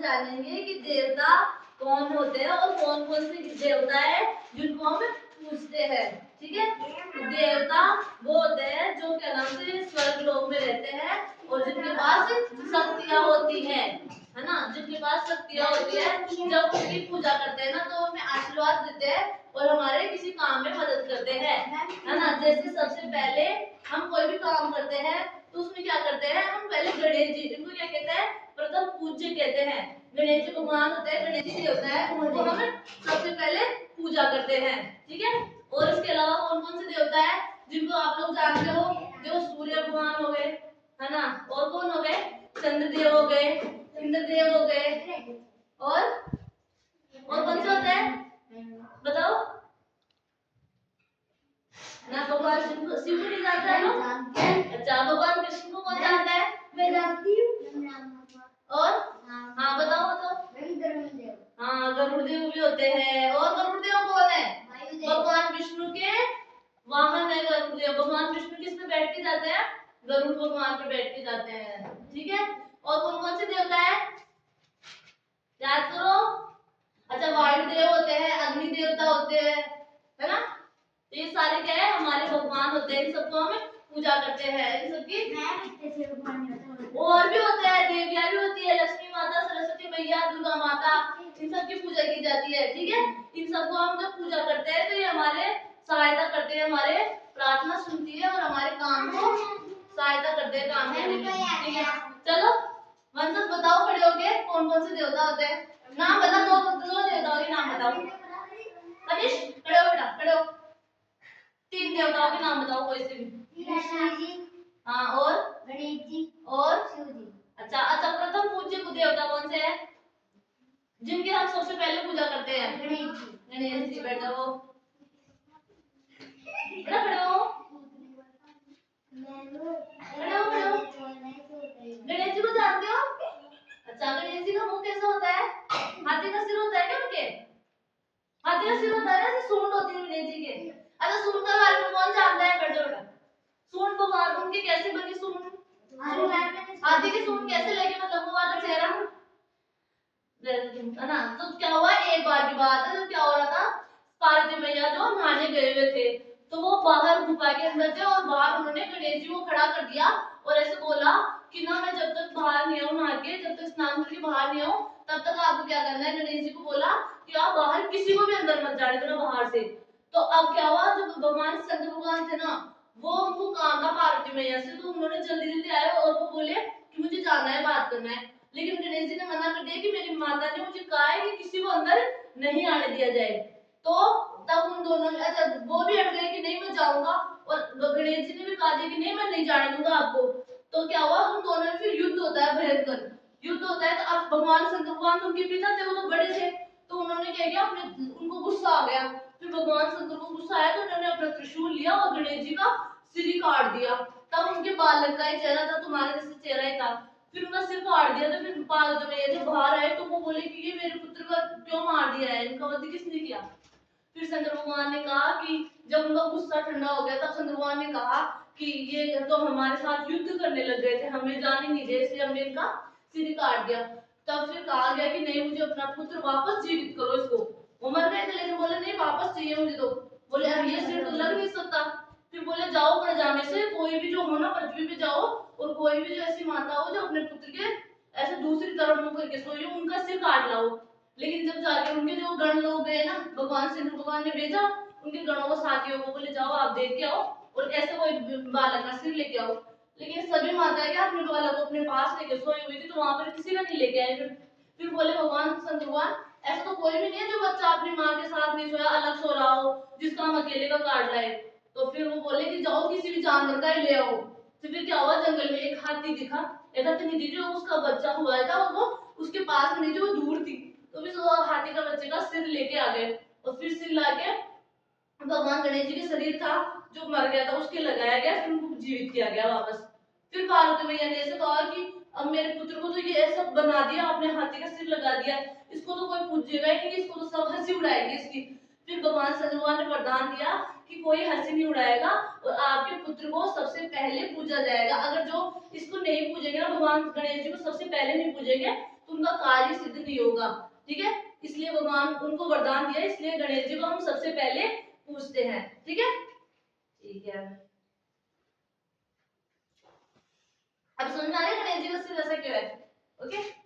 जानेंगे कि देवता कौन होते हैं और कौन कौन से देवता है जिनको हम पूजते हैं। ठीक है, तो देवता वो होते हैं जो क्या नाम से स्वर्ग लोक में रहते हैं और जिनके पास शक्तियां होती है ना, जिनके पास शक्तियां होती है। जब उनकी पूजा करते हैं ना तो हमें आशीर्वाद देते हैं और हमारे किसी काम में मदद करते हैं, है ना। जैसे सबसे पहले हम कोई भी काम करते हैं तो उसमें क्या करते हैं, हम पहले गणेश जी, जिनको क्या कहते हैं, प्रथम पूज्य कहते हैं। गणेश जी भगवान होते हैं, गणेश जी होता है, उनको हम सबसे पहले पूजा करते हैं। ठीक है, और इसके अलावा कौन कौन से देवता है जिनको आप लोग जानते हो, जो सूर्य भगवान हो गए, है ना, और कौन हो गए, चंद्रदेव हो गए, इंद्रदेव हो गए, और कौन से होते हैं बताओ ना। भगवान शिव को नहीं जानता है लोग? अच्छा, भगवान कृष्ण को कौन जानता है? मैं जानती हूँ। और हाँ बताओ बताओ। हाँ, गरुड़ देव भी होते हैं। और गरुड़ देव कौन है? भगवान विष्णु के वाहन है गरुड़ देव। भगवान विष्णु किस पे बैठ के जाते हैं? गरुड़ भगवान पे बैठ के जाते हैं। ठीक है, और कौन कौन से देवता है याद करो। अच्छा, वायु देव होते हैं, अग्नि देवता होते हैं, है ना। तो ये सारे क्या है, हमारे भगवान होते हैं, इन सबको हम पूजा करते हैं। इन सबकी और भी होते हैं, देवियां भी होती है, लक्ष्मी माता, सरस्वती मैया, दुर्गा माता, इन सबकी पूजा की जाती है। ठीक है, इन सबको हम जब पूजा करते हैं तो ये हमारे सहायता करते हैं, हमारे प्रार्थना सुनती है और हमारे काम को सहायता करते हैं काम करने में। ठीक है, चलो वंशज बताओ खड़े होके कौन कौन से देवता होते हैं, नाम बता। दो देवताओं के नाम बताओ। तनिष खड़े हो बेटा, खड़े हो। तीन देवताओं के नाम बताओ कोई से भी। हाँ, और गणेश जी और शिव जी। अच्छा अच्छा, प्रथम पूज्य देवता कौन से हैं जिनकी हम सबसे पहले पूजा करते हैं? गणेश जी। गणेश जी, बैठ जाओ, खड़े हो, खड़े हो, खड़े हो। गणेश जी को जानते हो? अच्छा, गणेश जी का मुंह कैसा होता है? हाथी का सिर होता है क्या उनके? हाथी का सिर होता है ना, सूंड होती है गणेश जी के। अच्छा, सूंड का बारे में कौन जानता है? बैठ जाओ बेटा। सूंड भगवान उनकी कैसे बनी? सूंड हाथी की सूंड कैसे लगी, मतलब वो वाला चेहरा, है ना। तो क्या हुआ, एक बार की बात है, जब क्या हो रहा था, पार्वती मैया जो नहाने गए हुए थे तो वो बाहर गुफा के अंदर थे और बाहर उन्होंने गणेश जी को खड़ा कर दिया और ऐसे बोला कि ना, मैं जब तक बाहर नहीं आऊं नहा के, जब तक स्नान करके बाहर नहीं आऊं, तब तक आपको क्या करना है। गणेश जी को बोला कि आप बाहर किसी को भी अंदर मत जाने देना बाहर से। तो अब क्या हुआ, जो भगवान शंकर भगवान थे ना, वो उनको काम था पार्वती मैया से, तो उन्होंने जल्दी जल्दी आए और वो बोले कि मुझे जाना है, बात करना है। लेकिन गणेश जी ने मना कर दिया कि मेरी माता ने मुझे कहा है कि किसी को अंदर नहीं आने दिया जाए। तो तब उन दोनों ने, अच्छा वो भी अड़ गए कि नहीं मैं जाऊंगा, और गणेश जी ने भी कहा दिया कि नहीं मैं नहीं जाने दूंगा आपको। तो क्या हुआ, उन दोनों में फिर युद्ध होता है, भयंकर युद्ध होता है। तो अब भगवान शंकर भगवान उनके पिता थे, वो तो बड़े थे, तो उन्होंने क्या किया, अपने उनको गुस्सा आ गया। फिर भगवान शंकर को गुस्सा आया तो उन्होंने अपना त्रिशूल लिया और गणेश जी का सिर ही काट दिया। तब उनके बालक का ही चेहरा था, तुम्हारे जैसे चेहरा ही था, फिर उनका सिर काट दिया। तो फिर पार्वती मैया जब बाहर आए तो वो बोले कि ये मेरे पुत्र का क्यों मार दिया है, इनका वध किसने किया। फिर शंकर भगवान ने कहा कि जब उनका गुस्सा ठंडा हो गया तब शंकर भगवान ने कहा कि ये तो हमारे साथ युद्ध करने लग गए थे, हमें जाने नहीं दे, इसलिए हमने इनका सिर काट दिया। तब फिर कहा गया कि नहीं, मुझे अपना पुत्र वापस जीवित करो इसको। वो मर गए थे लेकिन बोले नहीं, वापस चाहिए मुझे। तो बोले अब ये सिर तो लग नहीं सकता। फिर बोले जाओ प्रजा में से कोई भी जो हो ना, पृथ्वी पे जाओ और कोई भी जो ऐसी माता हो जो अपने पुत्र के ऐसे दूसरी तरफ मुंह करके सोई हो, उनका सिर काट लाओ। लेकिन जब जाके उनके जो गण लोग गए ना, भगवान शंकर भगवान ने भेजा उनके गणों को, साथियों को, बोले जाओ आप देख के आओ और ऐसे कोई बालक का सिर लेके आओ। लेकिन सभी माताएं क्या अपने बालक को अपने पास लेके सोई हुई थी, तो वहां पर किसी का नहीं लेके आए। फिर बोले भगवान शंकर भगवान ऐसा तो कोई भी नहीं है जो बच्चा अपनी माँ के साथ नहीं सोया, अलग सो रहा हो, जिसका हम अकेले का काट लाए। तो फिर वो बोले कि जाओ किसी भी जानवर का ही ले आओ। तो फिर क्या हुआ, जंगल में एक हाथी दिखा, एक हाथी थी जो उसका बच्चा हुआ था और वो उसके पास में नहीं थी, वो दूर थी। तो फिर हाथी का बच्चे का सिर लेके आ गए और फिर सिर लाके भगवान गणेश जी के शरीर था जो मर गया था उसके लगाया गया, फिर उनको जीवित किया गया वापस। फिर पार्वती मैया ने ऐसे कहा कि अब मेरे पुत्र को तो ये ऐसा बना दिया, आपने हाथी का सिर लगा दिया, इसको तो कोई पूजेगा ही नहीं, इसको तो सब हंसी उड़ाएगी इसकी। फिर भगवान शंकर भगवान ने वरदान दिया कि कोई हंसी नहीं उड़ाएगा और आपके पुत्र को सबसे पहले पूजा जाएगा। अगर जो इसको नहीं पूजेंगे ना, भगवान गणेश जी को सबसे पहले नहीं पूजेंगे, तो उनका कार्य सिद्ध नहीं होगा। ठीक है, इसलिए भगवान उनको वरदान दिया, इसलिए गणेश जी को हम सबसे पहले पूछते हैं। ठीक है, ठीक है। अब समझ में आ रहा है गणेश जी का सिर ऐसा क्यों है? ओके।